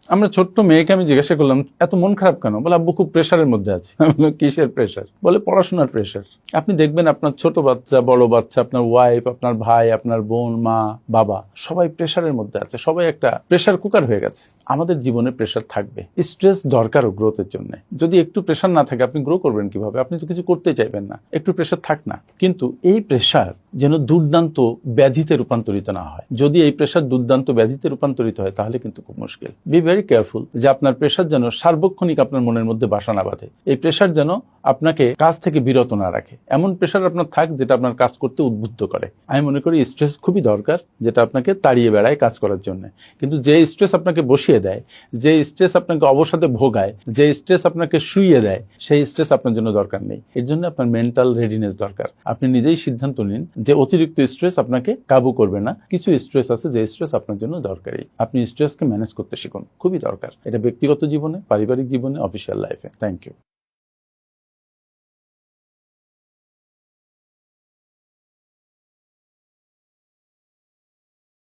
আমরা ছোট্ট মেয়েকে আমি জিজ্ঞাসা করলাম, এত মন খারাপ কেন? বলে আব্বু খুব প্রেশারের মধ্যে আছে। আমি বললাম, কিসের প্রেশার? বলে পড়াশোনার প্রেশার। আপনি দেখবেন আপনার ছোট বাচ্চা, বড় বাচ্চা, আপনার ওয়াইফ, আপনার ভাই, আপনার বোন, মা, বাবা, সবাই প্রেশারের মধ্যে আছে। সবাই একটা প্রেশার কুকার হয়ে গেছে। আমাদের জীবনে প্রেশার থাকবে, স্ট্রেস দরকারও গ্রোথের জন্য। যদি একটু প্রেশার না থাকে আপনি গ্রো করবেন কিভাবে? আপনি তো কিছু করতে চাইবেন না, একটু প্রেশার থাক না। কিন্তু এই প্রেশার যেন দুর্দান্ত ব্যাধিতে রূপান্তরিত না হয়। যদি এই প্রেশার দুর্দান্ত ব্যাধিতে রূপান্তরিত হয় তাহলে কিন্তু খুব মুশকিল। বি ভেরি কেয়ারফুল যে আপনার প্রেশার যেন সার্বক্ষণিক আপনার মনের মধ্যে বাসা না বাঁধে। এই প্রেশার যেন আপনাকে কাজ থেকে বিরত না রাখে। এমন প্রেশার আপনার থাক যেটা আপনার কাজ করতে উদ্বুদ্ধ করে। আমি মনে করি স্ট্রেস খুবই দরকার, যেটা আপনাকে তাড়িয়ে বেড়ায় কাজ করার জন্য। কিন্তু যে স্ট্রেস আপনাকে বসিয়ে দেয়, যে স্ট্রেস আপনাকে অবসাদে ভোগায়, যে স্ট্রেস আপনাকে শুইয়ে দেয়, সেই স্ট্রেস আপনার জন্য দরকার নেই। এর জন্য আপনার মেন্টাল রেডিনেস দরকার। আপনি নিজেই সিদ্ধান্ত নিন যে অতিরিক্ত স্ট্রেস আপনাকে কাবু করবে না। কিছু স্ট্রেস আছে যে স্ট্রেস আপনার জন্য দরকারি। আপনি স্ট্রেসকে ম্যানেজ করতে শিখুন, খুবই দরকার। এটা ব্যক্তিগত জীবনে, পারিবারিক জীবনে, অফিসিয়াল লাইফে। Thank you.